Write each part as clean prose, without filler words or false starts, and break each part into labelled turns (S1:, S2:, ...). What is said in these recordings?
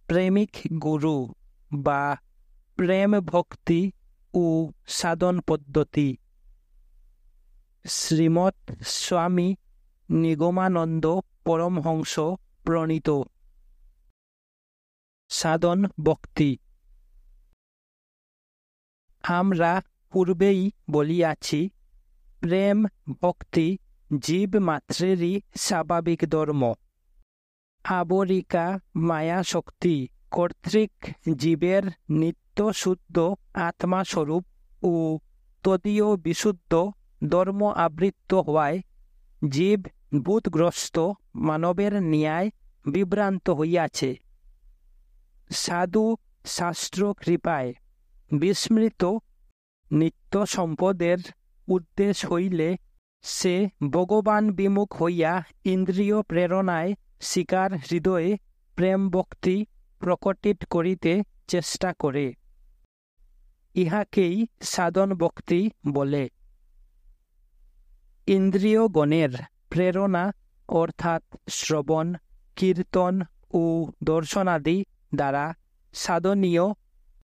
S1: প্রেমিক গুরু বা প্রেম ভক্তি ও সাধন পদ্ধতি। শ্রীমৎ স্বামী নিগমানন্দ পরমহংস প্রণীত। সাধন ভক্তি। আমরা পূর্বেই বলিয়াছি, প্রেম ভক্তি জীব মাত্রেরই স্বাভাবিক ধর্ম। আবরিকা মায়া শক্তি কর্তৃক জীবের নিত্য শুদ্ধ আত্মাস্বরূপ ও তদীয় বিশুদ্ধ ধর্ম আবৃত হওয়ায় জীব ভূতগ্রস্ত মানবের ন্যায় বিভ্রান্ত হইয়াছে। সাধু শাস্ত্র কৃপায় বিস্মৃত নিত্য সম্পদের উদ্দেশ্য হইলে সে ভগবান বিমুখ হইয়া ইন্দ্রিয় প্রেরণায় শিকার হৃদয়ে প্রেম ভক্তি প্রকটিত করিতে চেষ্টা করে। ইহাকেই সাধন ভক্তি বলে। ইন্দ্রিয়গণের প্রেরণা অর্থাৎ শ্রবণ, কীর্তন ও দর্শনাদি দ্বারা সাধনীয়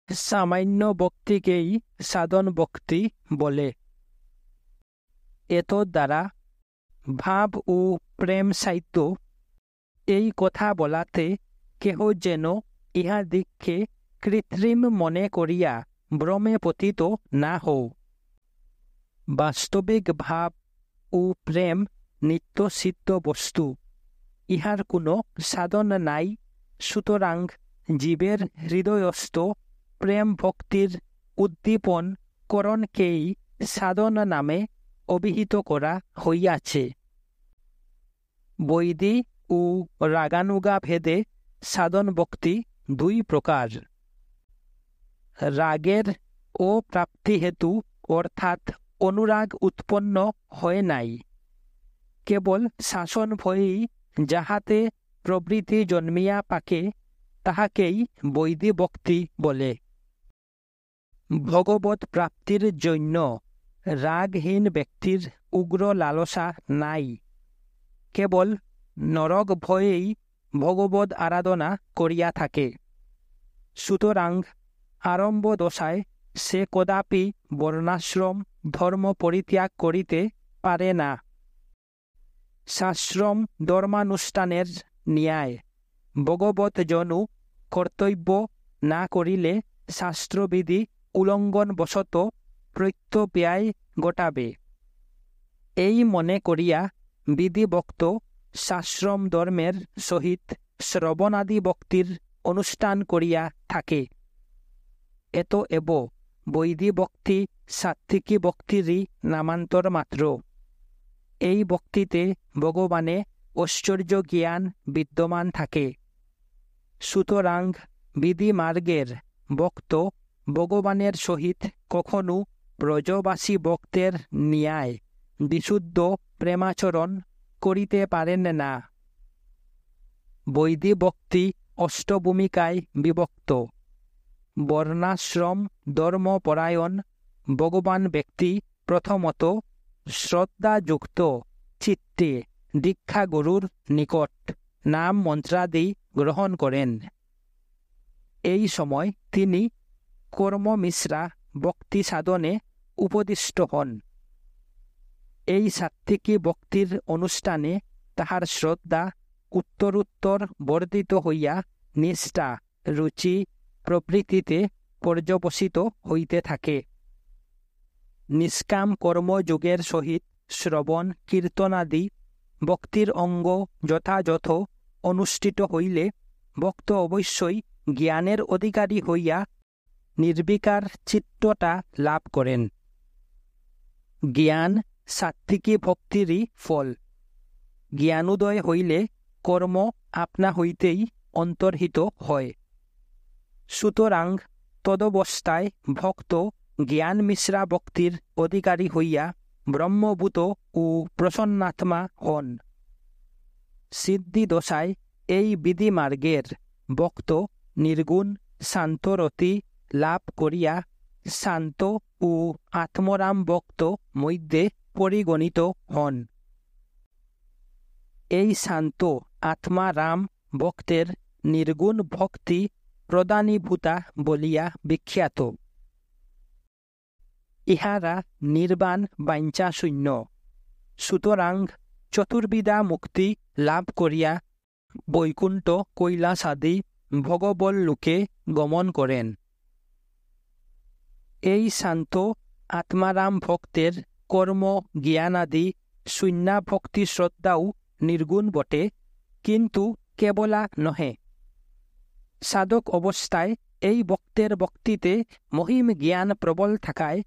S1: সামান্য ভক্তিকেই সাধন ভক্তি বলে। এত দ্বারা ভাব ও প্রেম সাহিত্য এই কথা বলাতে কেহ যেন ইহাদিগকে কৃত্রিম মনে করিয়া ভ্রমে পতিত না হও। বাস্তবিক ভাব ও প্রেম নিত্য সিদ্ধ বস্তু, ইহার কোনো সাধন নাই। সুতরাং জীবের হৃদয়স্থ প্রেম ভক্তির উদ্দীপন করণকেই সাধন নামে অভিহিত করা হইয়াছে। বৈদি ও রাগানুগা ভেদে সাধন ভক্তি দুই প্রকার। রাগের ও প্রাপ্তি হেতু অর্থাৎ অনুরাগ উৎপন্ন হয় নাই, কেবল শাসন ভয়েই যাহাতে প্রবৃত্তি জন্মিয়া পাকে তাহাকেই বৈদি ভক্তি বলে। ভগবৎ প্রাপ্তির জন্য রাগহীন ব্যক্তির উগ্র লালসা নাই, কেবল নরক ভয়েই ভগবৎ আরাধনা করিয়া থাকে। সুতরাং আরম্ভ দশায় সে কদাপি বর্ণাশ্রম ধর্ম পরিত্যাগ করিতে পারে না। সাশ্রম ধর্মানুষ্ঠানের ন্যায় ভগবৎ জনু কর্তব্য না করিলে শাস্ত্রবিধি উল্লঙ্ঘন বশত প্রত্যব্যয় ঘটাবে। এই মনে করিয়া বিধিভক্ত সাশ্রম ধর্মের সহিত শ্রবণাদি ভক্তির অনুষ্ঠান করিয়া থাকে। এতএব বৈদি ভক্তি সাত্ত্বিকী ভক্তিরই নামান্তর মাত্র। এই ভক্তিতে ভগবানে ঐশ্বর্য জ্ঞান বিদ্যমান থাকে। সুতরাং বিধি মার্গের ভক্ত ভগবানের সহিত কখনো ব্রজবাসী ভক্তের ন্যায় বিশুদ্ধ প্রেমাচরণ করিতে পারেন না। বৈদি ভক্তি অষ্টভূমিকায় বিভক্ত। বর্ণাশ্রম ধর্মপরায়ণ ভগবান ব্যক্তি প্রথমত শ্রদ্ধাযুক্ত চিত্তে দীক্ষা গুরুর নিকট নাম মন্ত্রাদি গ্রহণ করেন। এই সময় তিনি কর্মমিশ্রা ভক্তি সাধনে উপদিষ্ট হন। এই সাত্ত্বিকী ভক্তির অনুষ্ঠানে তাহার শ্রদ্ধা উত্তরোত্তর বর্ধিত হইয়া নিষ্ঠা, রুচি প্রভৃতিতে পর্যবসিত হইতে থাকে। নিষ্কাম কর্মযোগের সহিত শ্রবণ কীর্তনাদি ভক্তির অঙ্গ যথাযথ অনুষ্ঠিত হইলে ভক্ত অবশ্যই জ্ঞানের অধিকারী হইয়া নির্বিকার চিত্ততা লাভ করেন। জ্ঞান সাত্ত্বিকী ভক্তিরই ফল। জ্ঞানোদয় হইলে কর্ম আপনা হইতেই অন্তর্হিত হয়। সুতরাং তদবস্থায় ভক্ত জ্ঞান মিশ্রা ভক্তির অধিকারী হইয়া ব্রহ্মভূত ও প্রসন্নাত্মা হন। সিদ্ধি দশায় এই বিধি মার্গের ভক্ত নির্গুণ শান্তরতি লাভ করিয়া শান্ত ও আত্মরাম ভক্ত মধ্যে পরিগণিত হন। এই শান্ত আত্মারাম ভক্তের নির্গুণ ভক্তি প্রদানীভূতা বলিয়া বিখ্যাত। ইহারা নির্বাণ বাঞ্ছাশূন্য। সুতরাং চতুর্বিধা মুক্তি লাভ করিয়া বৈকুণ্ঠ কৈলাসাদি ভগবল্লোকে গমন করেন। এই শান্ত আত্মারাম ভক্তের কর্ম জ্ঞানাদি শূন্যা ভক্তি শ্রদ্ধাও নির্গুণ বটে, কিন্তু কেবলা নহে। সাধক অবস্থায় এই ভক্তের ভক্তিতে মহিম জ্ঞান প্রবল থাকায়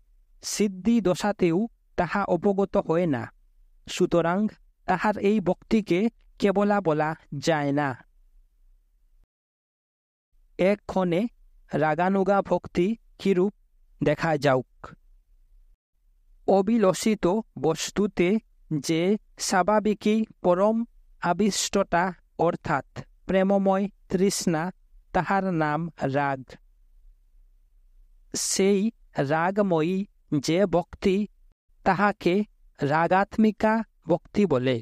S1: সিদ্ধি দশাতেও তাহা অবগত হয় না। সুতরাং তাহার এই ভক্তিকে কেবলা বলা যায় না। এক্ষণে রাগানুগা ভক্তি কিরূপ দেখা যাউক। অবিলসিত বস্তুতে যে স্বাভাবিকই পরম আবিষ্টতা অর্থাৎ প্রেমময় তৃষ্ণা, তাহার নাম রাগ। সেই রাগময়ী যে ভক্তি, তাহাকে রাগাত্মিকা ভক্তি বলে।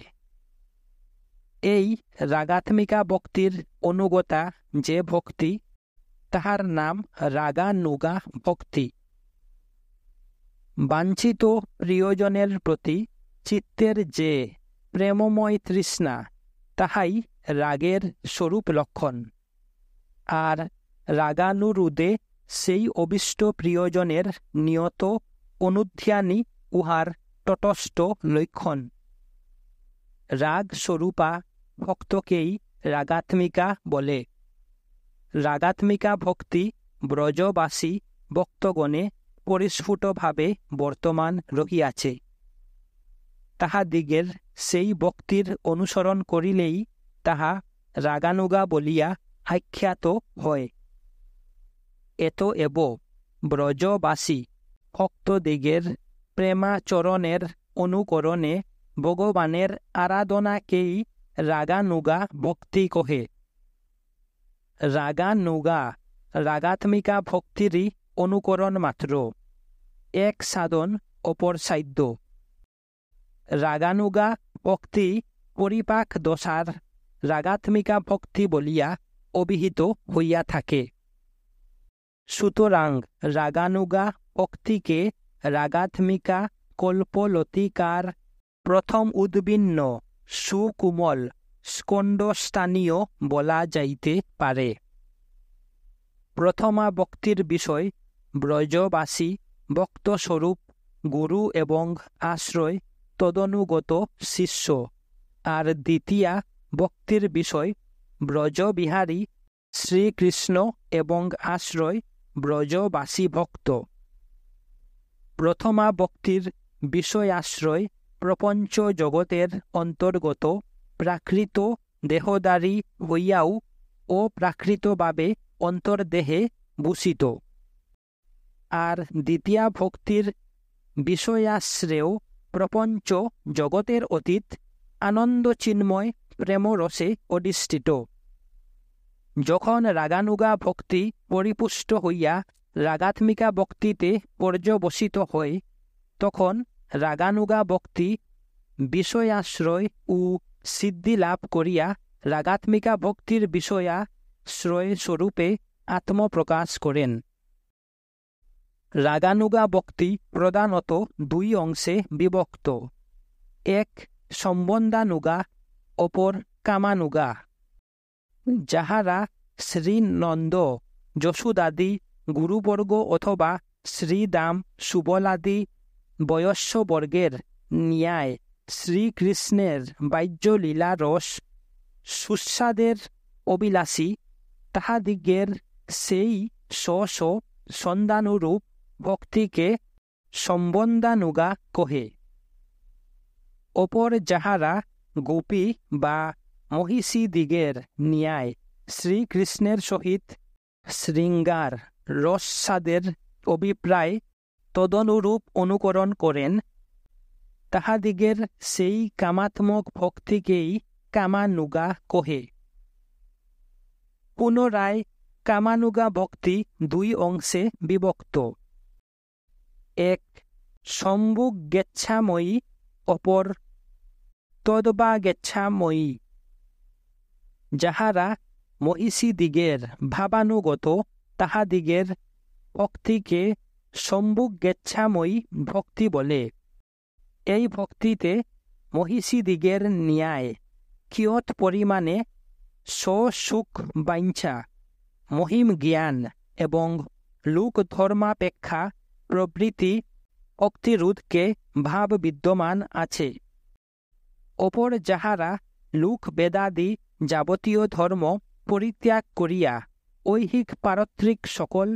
S1: এই রাগাত্মিকা ভক্তির অনুগতা যে ভক্তি, তাহার নাম রাগানুগা ভক্তি। বাঞ্ছিত প্রিয়জনের প্রতি চিত্তের যে প্রেমময় তৃষ্ণা, তাহাই রাগের স্বরূপ লক্ষণ। আর রাগানুরোধে সেই অভীষ্ট প্রিয়জনের নিয়ত অনুধ্যানই উহার তটস্থ লক্ষণ। রাগ স্বরূপা ভক্তকেই রাগাত্মিকা বলে। রাগাত্মিকা ভক্তি ব্রজবাসী ভক্তগণে পরিস্ফুটভাবে বর্তমান রহিয়াছে। তাহাদিগের সেই ভক্তির অনুসরণ করিলেই তাহা রাগানুগা বলিয়া আখ্যাত হয়। এতএব ব্রজবাসী ভক্তদিগের প্রেমাচরণের অনুকরণে ভগবানের আরাধনাকেই রাগানুগা ভক্তি কহে। রাগানুগা রাগাত্মিকা ভক্তিরই অনুকরণ মাত্র, এক সাধন অপর সাধ্য। রাগানুগা ভক্তি পরিপাক দশার রাগাত্মিকা ভক্তি বলিয়া অভিহিত হইয়া থাকে। সুতরাং রাগানুগা ভক্তিকে রাগাত্মিকা কল্পলতিকার প্রথম উদ্ভিন্ন সুকুমল স্কন্ডস্থানীয় বলা যাইতে পারে। প্রথমা ভক্তির বিষয় ব্রজবাসী ভক্তস্বরূপ গুরু এবং আশ্রয় তদনুগত শিষ্য, আর দ্বিতীয়া ভক্তির বিষয় ব্রজবিহারী শ্রীকৃষ্ণ এবং আশ্রয় ব্রজবাসী ভক্ত। প্রথমা ভক্তির বিষয়াশ্রয় প্রপঞ্চ জগতের অন্তর্গত প্রাকৃত দেহধারী হইয়াও অপ্রাকৃতভাবে অন্তর্দেহে ভূষিত। আর দ্বিতীয়া ভক্তির বিষয়াশ্রয়েও প্রপঞ্চ জগতের অতীত আনন্দচিন্ময় প্রেমরসে অধিষ্ঠিত। যখন রাগানুগা ভক্তি পরিপুষ্ট হইয়া রাগাত্মিকা ভক্তিতে পর্যবসিত হয়, তখন রাগানুগা ভক্তি বিষয়াশ্রয় ও সিদ্ধি লাভ করিয়া রাগাত্মিকা ভক্তির বিষয়াশ্রয় স্বরূপে আত্মপ্রকাশ করেন। রাগানুগা ভক্তি প্রধানত দুই অংশে বিভক্ত, এক সম্বন্ধানুগা, অপর কামানুগা। যাহারা শ্রীনন্দ যশোদাদি গুরুবর্গ অথবা শ্রীদাম সুবলাদি বয়স্যবর্গের ন্যায় শ্রীকৃষ্ণের বাহ্যলীলা রস সুস্বাদের অভিলাষী, তাহাদিগের সেই স্ব সন্ধানুরূপ ভক্তিকে সম্বন্ধানুগা কহে। অপর যাহারা গোপী বা মহিষীদিগের ন্যায় শ্রীকৃষ্ণের সহিত শৃঙ্গার রসাদের অভিপ্রায় তদনুরূপ অনুকরণ করেন, তাহাদিগের সেই কামাত্মক ভক্তিকেই কামানুগা কহে। পুনরায় কামানুগা ভক্তি দুই অংশে বিভক্ত, এক সম্ভোগেচ্ছাময়ী, অপর তদ্ভাগেচ্ছাময়ী। যাহারা মহিষীদিগের ভাবানুগত তাহাদিগের ভক্তিকে সম্ভুগেচ্ছাময়ী ভক্তি বলে। এই ভক্তিতে মহিষীদিগের ন্যায় কিয়ৎ পরিমাণে স্বসুখ বাঞ্ছা, মহিম জ্ঞান এবং লোকধর্মাপেক্ষা প্রভৃতি অক্তিরোধকে ভাব বিদ্যমান আছে। অপর যাহারা লোক বেদাদি যাবতীয় ধর্ম পরিত্যাগ করিয়া ঐহিক পারত্রিক সকল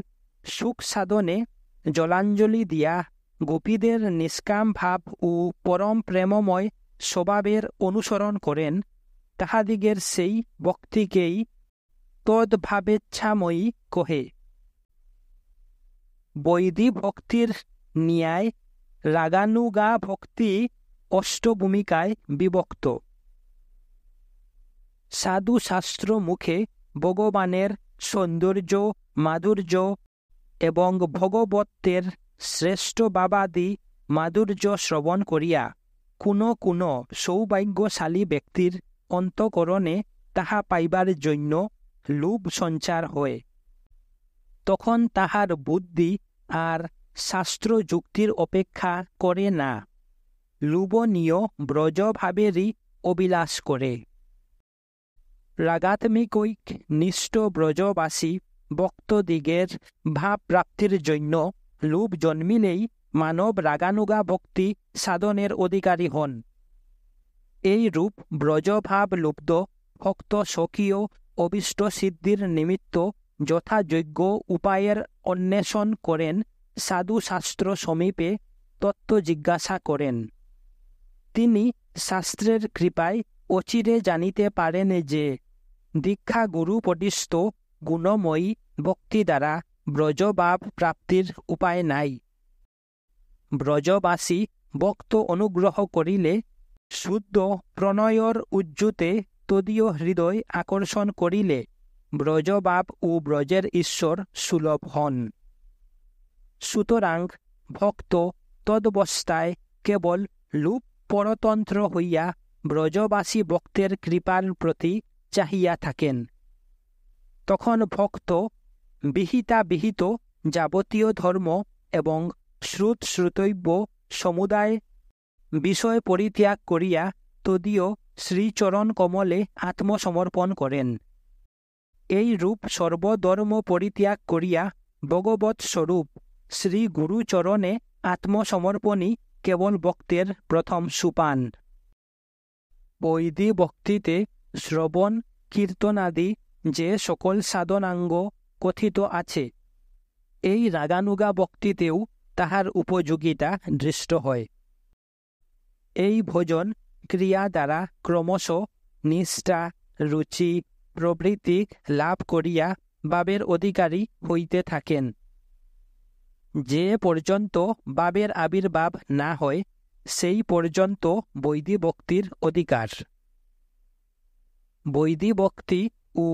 S1: সুখ সাধনে জলাঞ্জলি দিয়া গোপীদের নিষ্কাম ভাব ও পরম প্রেমময় স্বভাবের অনুসরণ করেন, তাহাদিগের সেই ভক্তিকেই তদ্ভাবেচ্ছাময়ী কহে। বৈদী ভক্তির ন্যায় রাগানুগা ভক্তি অষ্টভূমিকায় বিভক্ত। সাধু শাস্ত্র মুখে ভগবানের সৌন্দর্য, মাধুর্য এবং ভগবতের শ্রেষ্ঠ বাবাদি মাধুর্য শ্রবণ করিয়া কোনো সৌভাগ্যশালী ব্যক্তির অন্তঃকরণে তাহা পাইবার জন্য লোভ সঞ্চার হয়। তখন তাহার বুদ্ধি আর শাস্ত্র যুক্তির অপেক্ষা করে না, লোভনীয় ব্রজভাবেরই অভিলাষ করে। রাগাত্মিকৈক নিষ্ঠ ব্রজবাসী ভক্তদিগের ভাব প্রাপ্তির জন্য লোভ জন্মিলেই মানব রাগানুগা ভক্তি সাধনের অধিকারী হন। এই রূপ ব্রজভাব লুব্ধ ভক্ত স্বকীয় অভীষ্ট সিদ্ধির নিমিত্ত যথাযোগ্য উপায়ের অন্বেষণ করেন, সাধু শাস্ত্র সমীপে তত্ত্ব জিজ্ঞাসা করেন। তিনি শাস্ত্রের কৃপায় অচিরে জানিতে পারেন যে দীক্ষা গুরুপদিষ্ট গুণময়ী ভক্তি দ্বারা ব্রজভাব প্রাপ্তির উপায় নাই। ব্রজবাসী ভক্ত অনুগ্রহ করিলে শুদ্ধ প্রণয়র উজ্জুতে তদীয় হৃদয় আকর্ষণ করিলে ব্রজভাব ও ব্রজের ঈশ্বর সুলভ হন। সুতরাং ভক্ত তদবস্থায় কেবল লোভ পরতন্ত্র হইয়া ব্রজবাসী ভক্তের কৃপার প্রতি চাহিয়া থাকেন। তখন ভক্ত বিহিত যাবতীয় ধর্ম এবং শ্রুতৈব্য সমুদায় বিষয় পরিত্যাগ করিয়া তদীয় শ্রীচরণ কমলে আত্মসমর্পণ করেন। এই রূপ সর্বধর্ম পরিত্যাগ করিয়া ভগবৎ স্বরূপ শ্রী গুরুচরণে আত্মসমর্পণই কেবল ভক্তের প্রথম সোপান। বৈদী ভক্তিতে শ্রবণ কীর্তনাদি যে সকল সাধনাঙ্গ কথিত আছে, এই রাগানুগা ভক্তিতেও তাহার উপযোগিতা দৃষ্ট হয়। এই ভজন ক্রিয়া দ্বারা ক্রমশ নিষ্ঠা, রুচি প্রভৃতি লাভ করিয়া ভাবের অধিকারী হইতে থাকেন। যে পর্যন্ত ভাবের আবির্ভাব না হয়, সেই পর্যন্ত বৈদী ভক্তির অধিকার। বৈদী ভক্তি ও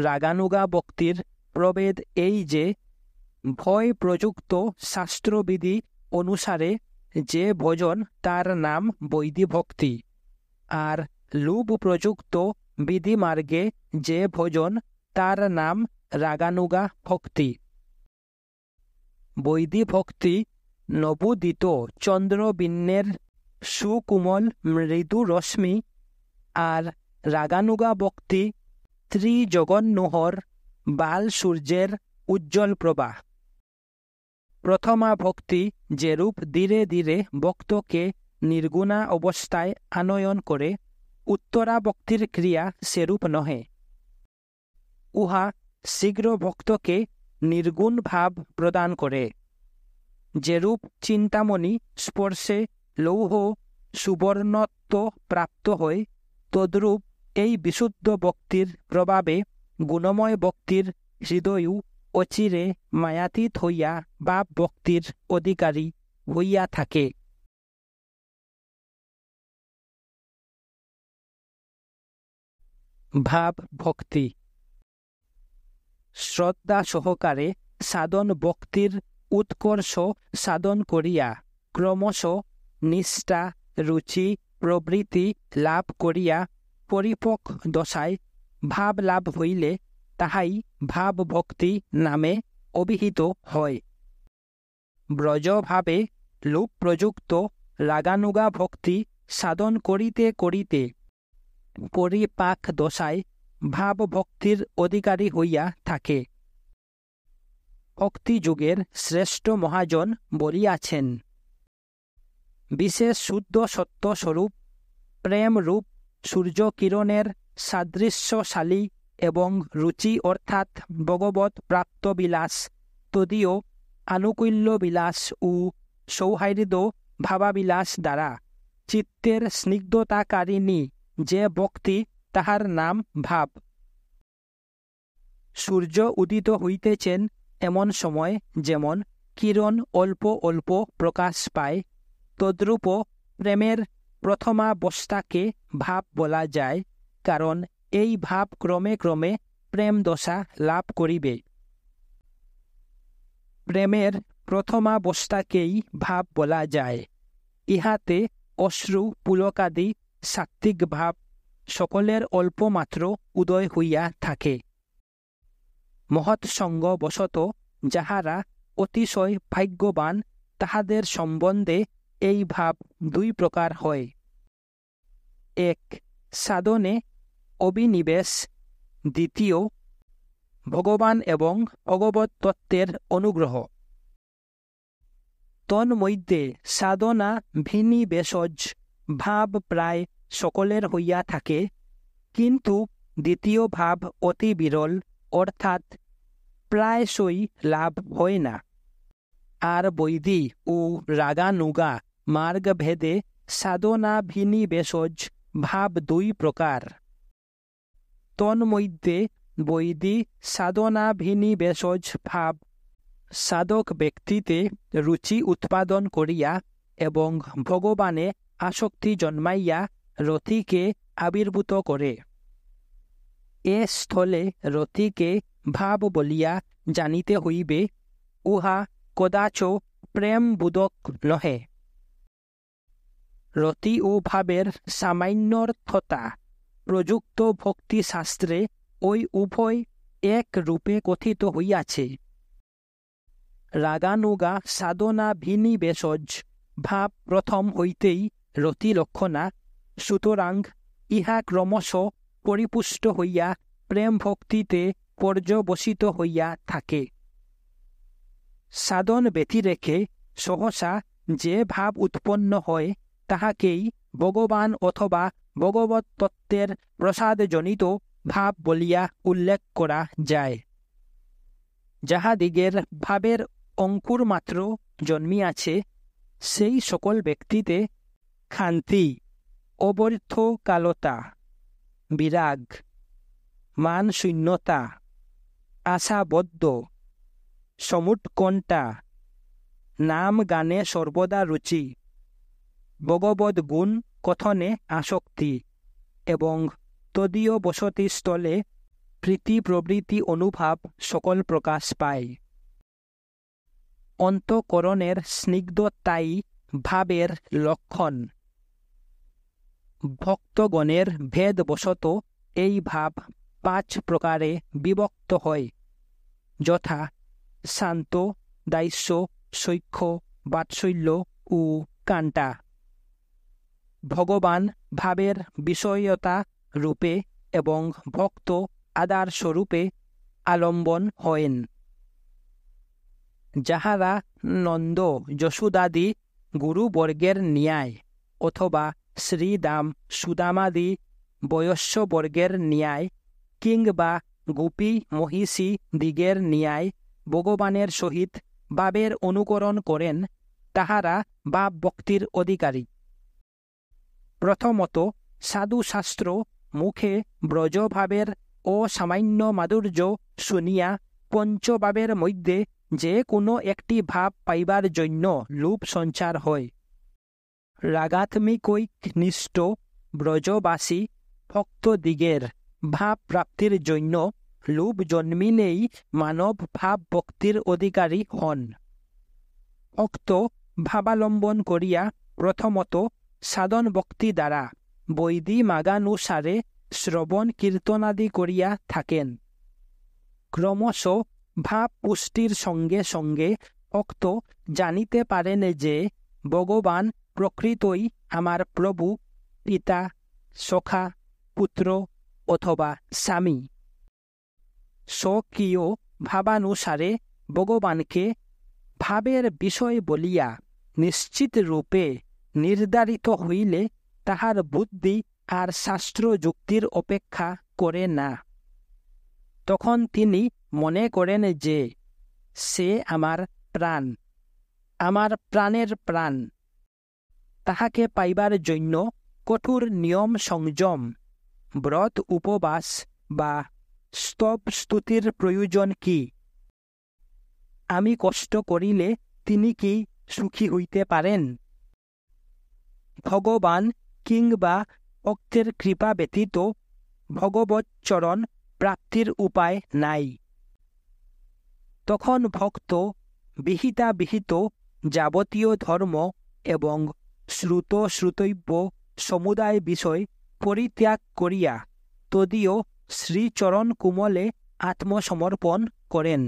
S1: রাগানুগা ভক্তির প্রভেদ এই যে, ভয় প্রযুক্ত শাস্ত্রবিধি অনুসারে যে ভজন তার নাম বৈদী ভক্তি, আর লোভ প্রযুক্ত বিধিমার্গে যে ভজন তার নাম রাগানুগা ভক্তি। বৈদী ভক্তি নবোদিত চন্দ্রবিন্নের সুকুমল মৃদু রশ্মি, আর রাগানুগা ভক্তি ত্রিজগন্নোহর বাল সূর্যের উজ্জ্বল প্রভা। প্রথমা ভক্তি যেরূপ ধীরে ধীরে ভক্তকে নির্গুণা অবস্থায় আনয়ন করে, উত্তরা ভক্তির ক্রিয়া সেরূপ নহে। উহা শীঘ্র ভক্তকে নির্গুণ ভাব প্রদান করে। যেরূপ চিন্তামণি স্পর্শে লৌহ সুবর্ণত্ব প্রাপ্ত হয়, তদ্রূপ এই বিশুদ্ধ ভক্তির প্রভাবে গুণময় ভক্তির হৃদয়ও অচিরে মায়াতীত হইয়া ভাব ভক্তির অধিকারী হইয়া থাকে। ভাব ভক্তি শ্রদ্ধা সহকারে সাধন ভক্তির উৎকর্ষ সাধন করিয়া ক্রমশ নিষ্ঠা, রুচি প্রভৃতি লাভ করিয়া পরিপক্ব দশায় ভাব লাভ হইলে তাহাই ভাব ভক্তি নামে অভিহিত হয়। ব্রজভাবে লোক প্রযুক্ত রাগানুগা ভক্তি সাধন করিতে করিতে পরিপাক দশায় ভাব ভক্তির অধিকারী হইয়া থাকে। ভক্তিযুগের শ্রেষ্ঠ মহাজন বলিয়াছেন, বিশেষ শুদ্ধ সত্য স্বরূপ প্রেম রূপ সূর্য কিরণের সাদৃশ্যশালী এবং রুচি অর্থাৎ ভগবৎ প্রাপ্ত বিলাস, তদীয় আনুকূল্য বিলাস ও সৌহার্দ্য ভাবাবিলাস দ্বারা চিত্তের স্নিগ্ধতাকারিণী যে ভক্তি, তাহার নাম ভাব। সূর্য উদিত হইতেছেন এমন সময় যেমন কিরণ অল্প অল্প প্রকাশ পায়, তদ্রূপ প্রেমের প্রথমাবস্থাকে ভাব বলা যায়, কারণ এই ভাব ক্রমে ক্রমে প্রেম দশা লাভ করিবে। প্রেমের প্রথমাবস্থাকেই ভাব বলা যায়। ইহাতে অশ্রু পুলকাদি সাত্ত্বিক ভাব সকলের অল্পমাত্র উদয় হইয়া থাকে। মহৎসঙ্গ বশত যাহারা অতিশয় ভাগ্যবান, তাহাদের সম্বন্ধে এই ভাব দুই প্রকার হয়। এক, সাধনে অভিনিবেশ, দ্বিতীয় ভগবান এবং ভগবৎ তত্ত্বের অনুগ্রহ। তন্মধ্যে সাধনা ভিনিবেশজ ভাব প্রায় সকলের হইয়া থাকে, কিন্তু দ্বিতীয় ভাব অতি বিরল, অর্থাৎ প্রায়শই লাভ হয় না। আর বৈদি ও রাগানুগা মার্গভেদে সাধনা ভিনিবেশজ ভাব দুই প্রকার। তন্মধ্যে বৈদি সাধনা ভিনিবেশজ ভাব সাধক ব্যক্তিতে রুচি উৎপাদন করিয়া এবং ভগবানে আসক্তি জন্মাইয়া রতিকে আবির্ভূত করে। এ স্থলে রতিকে ভাব বলিয়া জানিতে হইবে, উহা কদাচ প্রেমবোধক নহে। রতি ও ভাবের সামান্যর্থতা প্রযুক্ত ভক্তিশাস্ত্রে ওই উভয় এক রূপে কথিত হইয়াছে। রাগানুগা সাধনা ভিনিবেশজ ভাব প্রথম হইতেই রতি লক্ষণা, সুতরাং ইহা ক্রমশ পরিপুষ্ট হইয়া প্রেম ভক্তিতে পর্যবসিত হইয়া থাকে। সাধন ব্যতিরেকে সহসা যে ভাব উৎপন্ন হয়, তাহাকেই ভগবান অথবা ভগবৎ তত্ত্বের প্রসাদজনিত ভাব বলিয়া উল্লেখ করা যায়। যাহাদিগের ভাবের অঙ্কুর মাত্র জন্মিয়াছে, সেই সকল ব্যক্তিতে ক্ষান্তি, অবর্থকালতা, বিরাগ, মানশূন্যতা, আশাবদ্ধ, সমুৎকণ্ঠা, নাম গানে সর্বদা রুচি, ভগবদ্ গুণ কথনে আসক্তি এবং তদীয় বসতিস্থলে প্রীতি প্রবৃত্তি অনুভাব সকল প্রকাশ পায়। অন্তঃকরণের স্নিগ্ধতাই ভাবের লক্ষণ। ভক্তগণের ভেদবশত এই ভাব 5 প্রকারে বিভক্ত হয়, যথা শান্ত, দাস্য, সখ্য, বাৎসল্য ও কান্টা। ভগবান ভাবের বিষয়তা রূপে এবং ভক্ত আদার স্বরূপে আলম্বন হয়েন। যাহারা নন্দ যশোদাদি গুরুবর্গের ন্যায় অথবা শ্রীদাম সুদামাদি বয়স্যবর্গের ন্যায় কিংবা গোপী মহিষী দিগের ন্যায় ভগবানের সহিত ভাবের অনুকরণ করেন, তাহারা ভাব ভক্তির অধিকারী। প্রথমত, সাধুশাস্ত্র মুখে ব্রজভাবের অসামান্য মাধুর্য শুনিয়া পঞ্চভাবের মধ্যে যে কোনো একটি ভাব পাইবার জন্য লোভ সঞ্চার হয়। রাগাত্মিকৈকনিষ্ঠ ব্রজবাসী ভক্তদিগের ভাব প্রাপ্তির জন্য লোভ জন্মিলেই মানব ভাব ভক্তির অধিকারী হন। ভক্ত ভাবালম্বন করিয়া প্রথমত সাধন ভক্তি দ্বারা বৈদি মাগানুসারে শ্রবণ কীর্তনাদি করিয়া থাকেন। ক্রমশ ভাব পুষ্টির সঙ্গে সঙ্গে ভক্ত জানিতে পারেন যে ভগবান প্রকৃতই আমার প্রভু, পিতা, সখা, পুত্র অথবা স্বামী। স্বকীয় ভাবানুসারে ভগবানকে ভাবের বিষয় বলিয়া নিশ্চিত রূপে নির্ধারিত হইলে তাহার বুদ্ধি আর শাস্ত্র যুক্তির অপেক্ষা করে না। তখন তিনি মনে করেন যে সে আমার প্রাণ, আমার প্রাণের প্রাণ। তাহাকে পাইবার জন্য কঠোর নিয়ম সংযম, ব্রত উপবাস বা স্তব স্তুতির প্রয়োজন কি? আমি কষ্ট করিলে তিনি কি সুখী হইতে পারেন? ভগবান কিংবা ভক্তের কৃপা ব্যতীত ভগবৎ চরণ প্রাপ্তির উপায় নাই। তখন ভক্ত বিহিত যাবতীয় ধর্ম এবং শ্রুতব্য সমুদায় বিষয় পরিত্যাগ করিয়া তদীয় শ্রীচরণ কুমলে আত্মসমর্পণ করেন।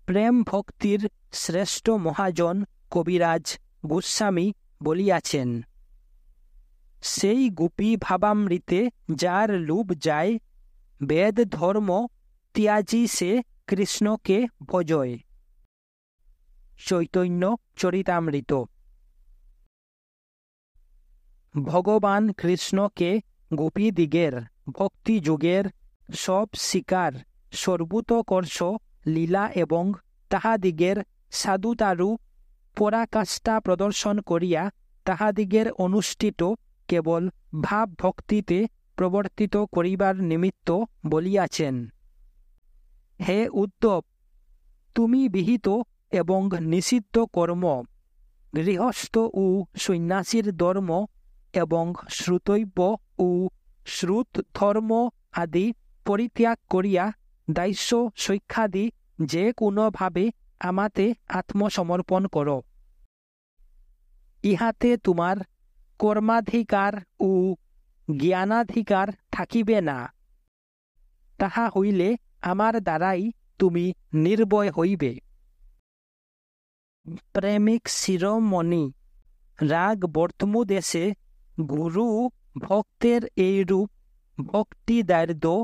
S1: প্রেম ভক্তির শ্রেষ্ঠ মহাজন কবিরাজ গোস্বামী বলিয়াছেন, সেই গোপী ভাবামৃতে যার লোভ যায়, বেদ ধর্ম ত্যাজি সে কৃষ্ণকে ভজয়। চৈতন্য চরিতামৃত। ভগবান কৃষ্ণকে গোপীদিগের ভক্তিযুগের সব শিকার সর্বোৎকর্ষ লীলা এবং তাহাদিগের সাধুতারু পরাকাষ্ঠা প্রদর্শন করিয়া তাহাদিগের অনুষ্ঠিত কেবল ভাব ভক্তিতে প্রবর্তিত করিবার নিমিত্ত বলিয়াছেন, হে উদ্ধব, তুমি বিহিত এবং নিষিদ্ধ কর্ম, গৃহস্থ ও সন্ন্যাসীর ধর্ম এবং শ্রুতব্য ও শ্রুত ধর্ম আদি পরিত্যাগ করিয়া দাস্য শিক্ষাদি যে কোনোভাবে আমাতে আত্মসমর্পণ কর। ইহাতে তোমার কর্মাধিকার ও জ্ঞানাধিকার থাকিবে না। তাহা হইলে আমার দ্বারাই তুমি নির্ভয় হইবে। প্রেমিক শিরোমণি রাগ বর্তমুদেশে গুরু ভক্তের এইরূপ ভক্তিদার্ঢ্য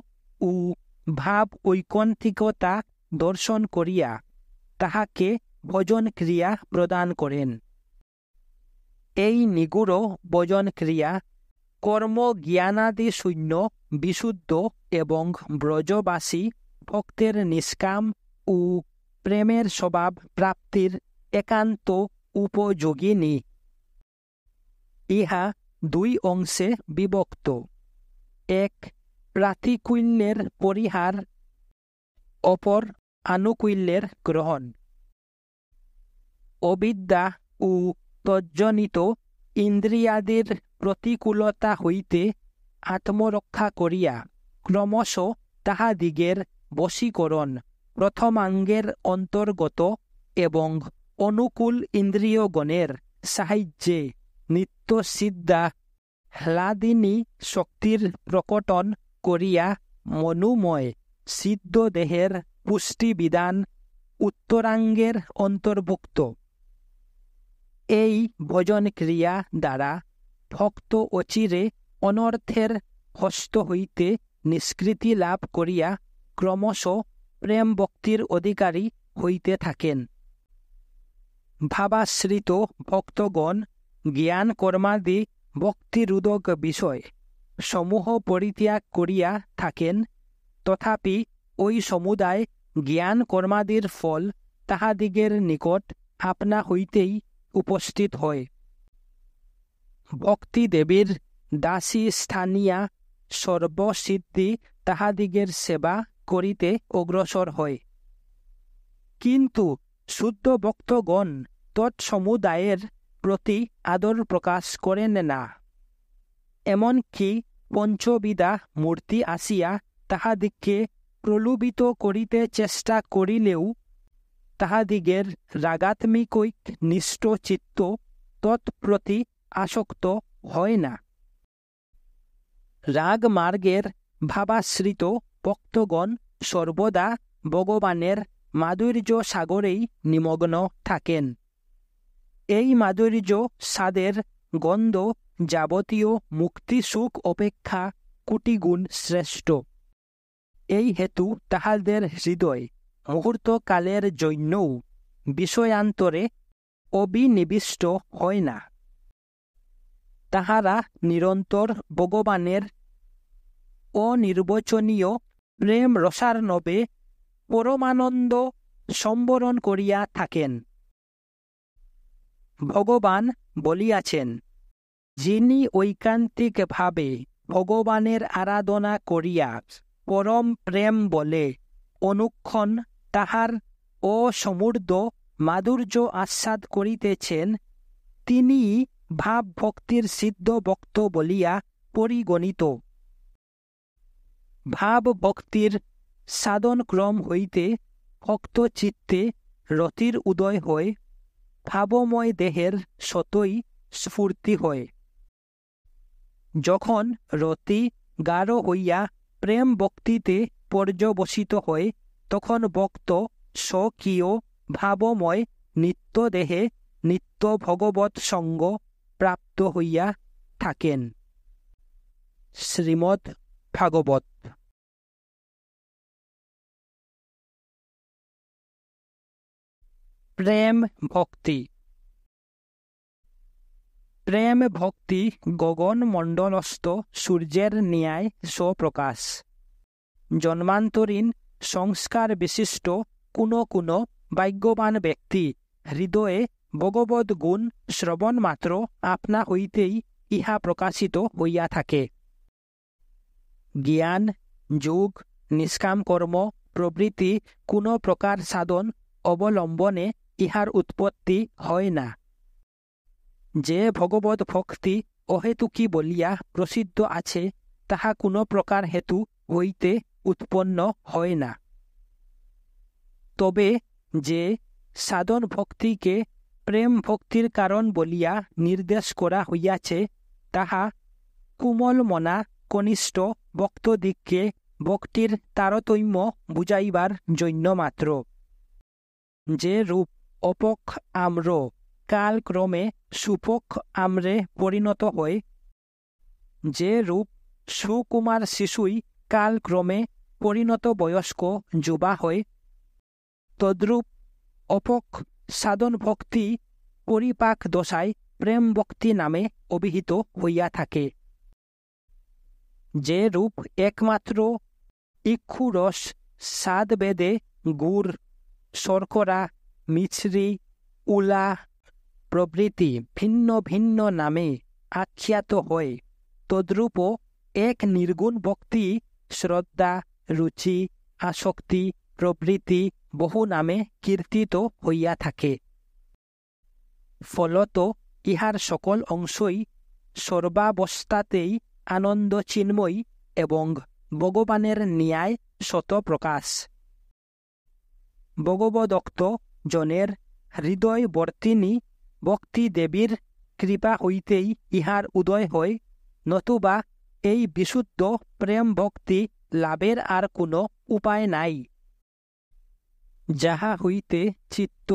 S1: ও ভাব ঐকান্তিকতা দর্শন করিয়া তাহাকে ভজন ক্রিয়া প্রদান করেন। এই নিগুড় ভজন ক্রিয়া কর্ম জ্ঞানাদি শূন্য বিশুদ্ধ এবং ব্রজবাসী ভক্তের নিষ্কাম ও প্রেমের স্বভাব প্রাপ্তির একান্ত উপযোগিনী। ইহা দুই অংশে বিভক্ত, এক প্রাতিকূল্যের পরিহার, অপর আনুকূল্যের গ্রহণ। অবিদ্যা ও তজ্জনিত ইন্দ্রিয়াদির প্রতিকূলতা হইতে আত্মরক্ষা করিয়া ক্রমশ তাহাদিগের বশীকরণ প্রথমাঙ্গের অন্তর্গত এবং অনুকূল ইন্দ্রিয়গণের সাহায্যে নিত্যসিদ্ধা হ্লাদিনী শক্তির প্রকটন করিয়া মনোময় সিদ্ধ দেহের পুষ্টিবিধান উত্তরাঙ্গের অন্তর্ভুক্ত। এই ভজন ক্রিয়া দ্বারা ভক্ত অচিরে অনর্থের হস্ত হইতে নিষ্কৃতি লাভ করিয়া ক্রমশ প্রেম ভক্তির অধিকারী হইতে থাকেন। ভাবাশ্রিত ভক্তগণ জ্ঞান কর্মাদি ভক্তিরোধক বিষয় সমূহ পরিত্যাগ করিয়া থাকেন, তথাপি ওই সমুদায় জ্ঞান কর্মাদির ফল তাহাদিগের নিকট আপনা হইতেই উপস্থিত হয়। ভক্তি দেবীর দাসী স্থানীয়া সর্বসিদ্ধি তাহাদিগের সেবা করিতে অগ্রসর হয়। কিন্তু শুদ্ধ ভক্তগণ তৎসমুদায়ের প্রতি আদর প্রকাশ করেন না। এমনকি পঞ্চবিধা মূর্তি আসিয়া তাহাদিগকে প্রলোভিত করিতে চেষ্টা করিলেও তাহাদিগের রাগাত্মিকৈক নিষ্ঠ চিত্ত তৎপ্রতি আসক্ত হয় না। রাগমার্গের ভাবাশ্রিত ভক্তগণ সর্বদা ভগবানের মাধুর্য সাগরেই নিমগ্ন থাকেন। এই মাধুর্য স্বাদের গন্ধ যাবতীয় মুক্তি সুখ অপেক্ষা কোটিগুণ শ্রেষ্ঠ। এই হেতু তাহাদের হৃদয় মুহূর্তকালের জন্যও বিষয়ান্তরে অবিনিবিষ্ট হয় না। তাহারা নিরন্তর ভগবানের অনির্বচনীয় প্রেম রসার্ণবে পরমানন্দ সম্বরণ করিয়া থাকেন। ভগবান বলিয়াছেন, যিনি ঐকান্তিকভাবে ভগবানের আরাধনা করিয়া পরম প্রেম বলে অনুক্ষণ তাহার অসমূর্ধ মাধুর্য আস্বাদ করিতেছেন, তিনি ভাব ভক্তির সিদ্ধ ভক্ত বলিয়া পরিগণিত। ভাব ভক্তির সাধনক্রম হইতে ভক্ত চিত্তে রতির উদয় হয়, ভাবময় দেহের স্বতই স্ফূর্তি হয়। যখন রতি গাঢ় হইয়া প্রেম ভক্তিতে পর্যবসিত হয়, তখন ভক্ত স্বকীয় ভাবময় নিত্য দেহে নিত্য ভগবৎ সঙ্গ প্রাপ্ত হইয়া থাকেন। শ্রীমদ্ ভাগবত। প্রেম ভক্তি। প্রেম ভক্তি গগনমণ্ডলস্থ সূর্যের ন্যায় স্বপ্রকাশ। জন্মান্তরীণ সংস্কার বিশিষ্ট কোনো ভাগ্যবান ব্যক্তি হৃদয়ে ভগবৎ গুণ শ্রবণ মাত্র আপনা হইতেই ইহা প্রকাশিত হইয়া থাকে। জ্ঞান, যোগ, নিষ্কাম কর্ম প্রভৃতি কোনো প্রকার সাধন অবলম্বনে ইহার উৎপত্তি হয় না। যে ভগবৎ ভক্তি অহেতুকী বলিয়া প্রসিদ্ধ আছে, তাহা কোনো প্রকার হেতু হইতে উৎপন্ন হয় না। তবে যে সাধন ভক্তিকে প্রেম ভক্তির কারণ বলিয়া নির্দেশ করা হইয়াছে, তাহা কোমলমনা কনিষ্ঠ ভক্তদিগকে ভক্তির তারতম্য বুঝাইবার জন্য মাত্র। যে রূপ অপক্ষ আম্র কালক্রমে সুপক্ষ আম্রে পরিণত হয়, যে রূপ সুকুমার শিশুই কালক্রমে পরিণত বয়স্ক যুবা হয়, তদ্রূপ অপক্ষ সাধন ভক্তি পরিপাক দশায় প্রেম ভক্তি নামে অভিহিত হইয়া থাকে। যে রূপ একমাত্র ইক্ষুরস স্বাদ বেদে গুড়, শর্করা, মিছরি, উলা প্রভৃতি ভিন্ন ভিন্ন নামে আখ্যাত হয়, তদ্রূপও এক নির্গুণ ভক্তি শ্রদ্ধা, রুচি, আসক্তি প্রভৃতি বহু নামে কীর্তিত হইয়া থাকে। ফলত ইহার সকল অংশই সর্বাবস্থাতেই আনন্দ চিন্ময় এবং ভগবানের ন্যায় শতপ্রকাশ। ভগবদক্ত জনের হৃদয়বর্তিনী ভক্তি দেবীর কৃপা হইতেই ইহার উদয় হয়, নতুবা এই বিশুদ্ধ প্রেম ভক্তি লাভের আর কোনো উপায় নাই। যাহা হইতে চিত্ত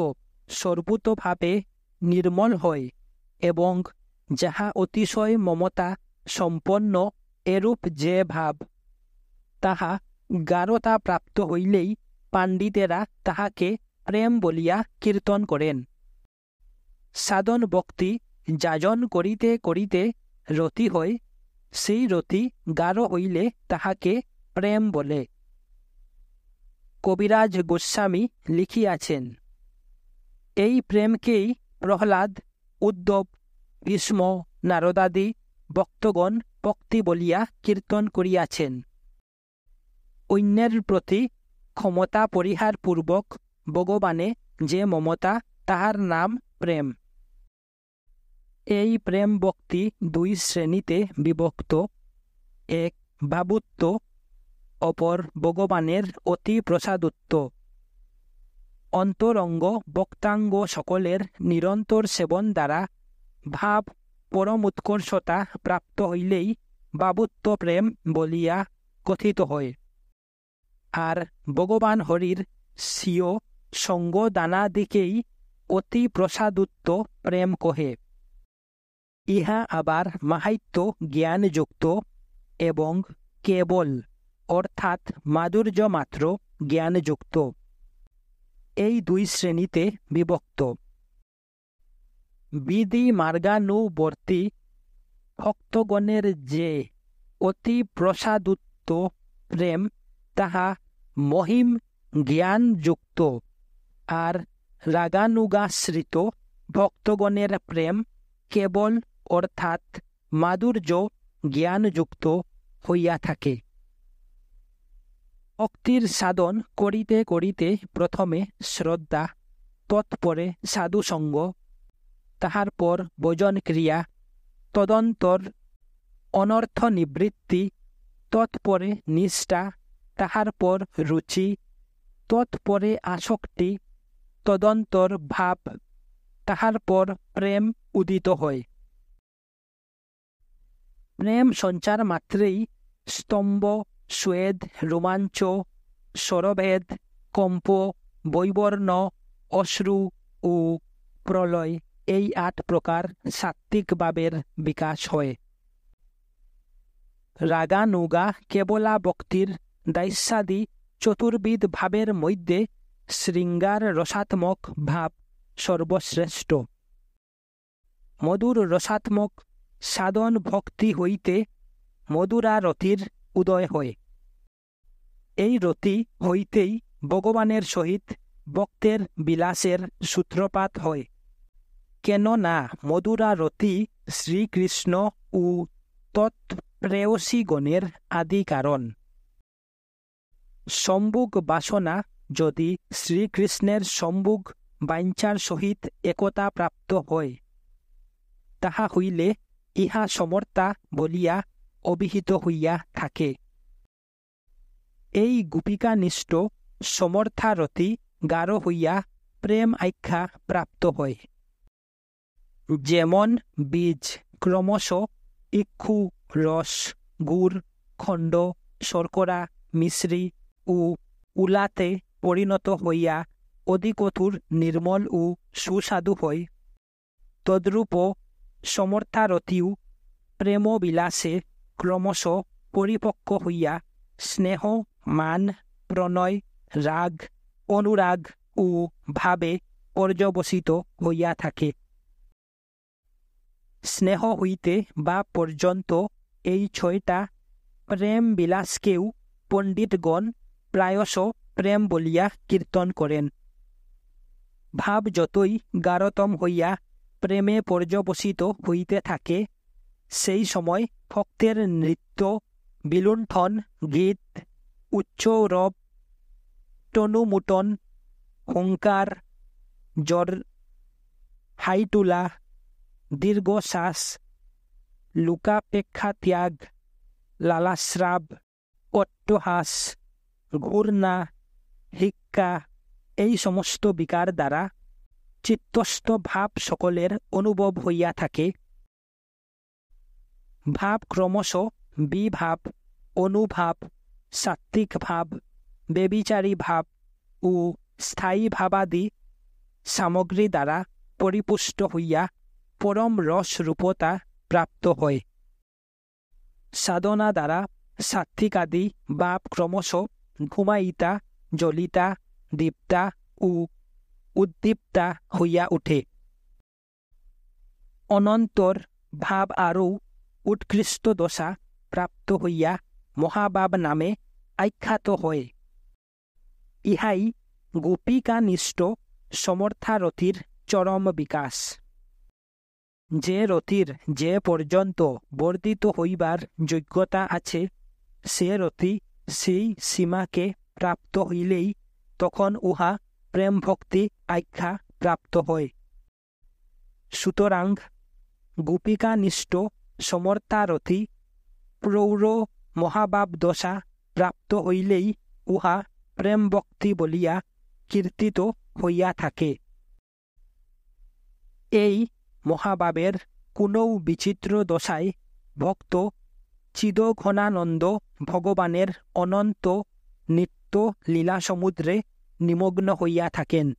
S1: সর্বতোভাবে নির্মল হয় এবং যাহা অতিশয় মমতা সম্পন্ন, এরূপ যে ভাব, তাহা গাঢ়তা প্রাপ্ত হইলেই পাণ্ডিতেরা তাহাকে প্রেম বলিয়া কীর্তন করেন। সাধন ভক্তি যাজন করিতে করিতে রতি হয়, সেই রতি গাঢ় হইলে তাহাকে প্রেম বলে। কবিরাজ গোস্বামী লিখিয়াছেন, এই প্রেমকেই প্রহ্লাদ, উদ্ধব, ভীষ্ম, নারদাদি ভক্তগণ ভক্তি বলিয়া কীর্তন করিয়াছেন। অন্যের প্রতি ক্ষমতা পরিহার পূর্বক ভগবানে যে মমতা, তাহার নাম প্রেম। এই প্রেম ভক্তি দুই শ্রেণীতে বিভক্ত, এক ভাবুত্ব, অপর ভগবানের অতি প্রসাদুত্ব। অন্তরঙ্গ ভক্তাঙ্গ সকলের নিরন্তর সেবন দ্বারা ভাব পরম উৎকর্ষতা প্রাপ্ত হইলেই ভাবুত্ব প্রেম বলিয়া কথিত হয়। আর ভগবান হরির স্বীয় সঙ্গ দানাদিকেই অতি প্রসাদুত্ত প্রেম কহে। ইহা আবার মাহাত্ম্য জ্ঞানযুক্ত এবং কেবল অর্থাৎ মাধুর্য মাত্র জ্ঞানযুক্ত, এই দুই শ্রেণীতে বিভক্ত। বিধি মার্গানুবর্তী ভক্তগণের যে অতি প্রসাদুত্ত প্রেম, তাহা মহিম জ্ঞানযুক্ত, আর রাগানুগাশ্রিত ভক্তগণের প্রেম কেবল অর্থাৎ মাধুর্য জ্ঞানযুক্ত হইয়া থাকে। ভক্তির সাধন করিতে করিতে প্রথমে শ্রদ্ধা, তৎপরে সাধুসঙ্গ, তাহার পর ভজন ক্রিয়া, তদন্তর অনর্থ নিবৃত্তি, তৎপরে নিষ্ঠা, তাহার পর রুচি, তৎপরে আসক্তি, তদন্তর ভাব, তাহার পর প্রেম উদিত হয়। প্রেম সঞ্চার মাত্রেই স্তম্ভ, স্বেদ, রোমাঞ্চ, স্বরভেদ, কম্প, বৈবর্ণ, অশ্রু ও প্রলয়, এই 8 প্রকার সাত্ত্বিক ভাবের বিকাশ হয়। রাগানুগা কেবলা ভক্তির দাস্যাদি চতুর্বিধ ভাবের মধ্যে শৃঙ্গার রসাত্মক ভাব সর্বশ্রেষ্ঠ। মধুর রসাত্মক সাধন ভক্তি হইতে মধুরা রতির উদয় হয়। এই রতি হইতেই ভগবানের সহিত ভক্তের বিলাসের সূত্রপাত হয়, কেননা মধুরা রতি শ্রীকৃষ্ণ ও তৎপ্রেয়সীগণের আদি কারণ। সম্ভোগ বাসনা যদি শ্রীকৃষ্ণের সম্ভোগ বাঞ্ছার সহিত একতা প্রাপ্ত হয়, তাহা হইলে ইহা সমর্থা বলিয়া অভিহিত হইয়া থাকে। এই গোপিকানিষ্ঠ সমর্থারতি গাঢ় হইয়া প্রেম আখ্যা প্রাপ্ত হয়। যেমন বীজ ক্রমশ ইক্ষু, রস, গুড়, খণ্ড, শর্করা, মিশ্রি ও উলাতে পরিণত হইয়া অধিকথুর নির্মল ও সুস্বাদু হয়, তদ্রূপ সমর্থারতিও প্রেমবিলাসে ক্রমশ পরিপক্ব হইয়া স্নেহ, মান, প্রণয়, রাগ, অনুরাগ ও ভাবে পর্যবসিত হইয়া থাকে। স্নেহ হইতে বা পর্যন্ত এই 6টা প্রেম বিলাসকেও পণ্ডিতগণ প্রায়শ প্রেম বলিয়া কীর্তন করেন। ভাব যতই গাঢ়তম হইয়া প্রেমে পর্যবসিত হইতে থাকে, সেই সময় ভক্তের নৃত্য, বিলুণ্ঠন, গীত, উচ্চরব, টনুমুটন, হুঙ্কার, জ্বর, হাইটুলা, দীর্ঘশ্বাস, লোকাপেক্ষা ত্যাগ, লালাস্রাব, অট্টহাস, ঘূর্ণা, হিক্কা, এই সমস্ত বিকার দ্বারা চিত্তস্থ ভাব সকলের অনুভব হইয়া থাকে। ভাব ক্রমশ বিভাব, অনুভাব, সাত্ত্বিক ভাব, বেবিচারী ভাব ও স্থায়ী ভাবাদি সামগ্রী দ্বারা পরিপুষ্ট হইয়া পরম রসরূপতা প্রাপ্ত হয়। সাধনা দ্বারা সাত্ত্বিকাদি ভাব ক্রমশ ঘুমাইতা, জ্বলিতা, দীপ্তা ও উদ্দীপ্তা হইয়া উঠে। অনন্তর ভাব আরও উৎকৃষ্ট দশা প্রাপ্ত হইয়া মহাভাব নামে আখ্যাত হয়। ইহাই গোপিকানিষ্ঠ সমর্থারতির চরম বিকাশ। যে রতির যে পর্যন্ত বর্ধিত হইবার যোগ্যতা আছে, সে রতি সেই সীমাকে প্রাপ্ত হইলেই তখন উহা প্রেম ভক্তি আখ্যা প্রাপ্ত হয়। সুতরাং গোপিকানিষ্ঠ সমর্থারতি প্রৌঢ় মহাভাব দশা প্রাপ্ত হইলেই উহা প্রেম ভক্তি বলিয়া কীর্তিত হইয়া থাকে। এই মহাভাবের কোনো বিচিত্র দশায় ভক্ত চিদঘনানন্দ ভগবানের অনন্ত নিত্য লীলা সমুদ্রে নিমগ্ন হইয়া থাকেন।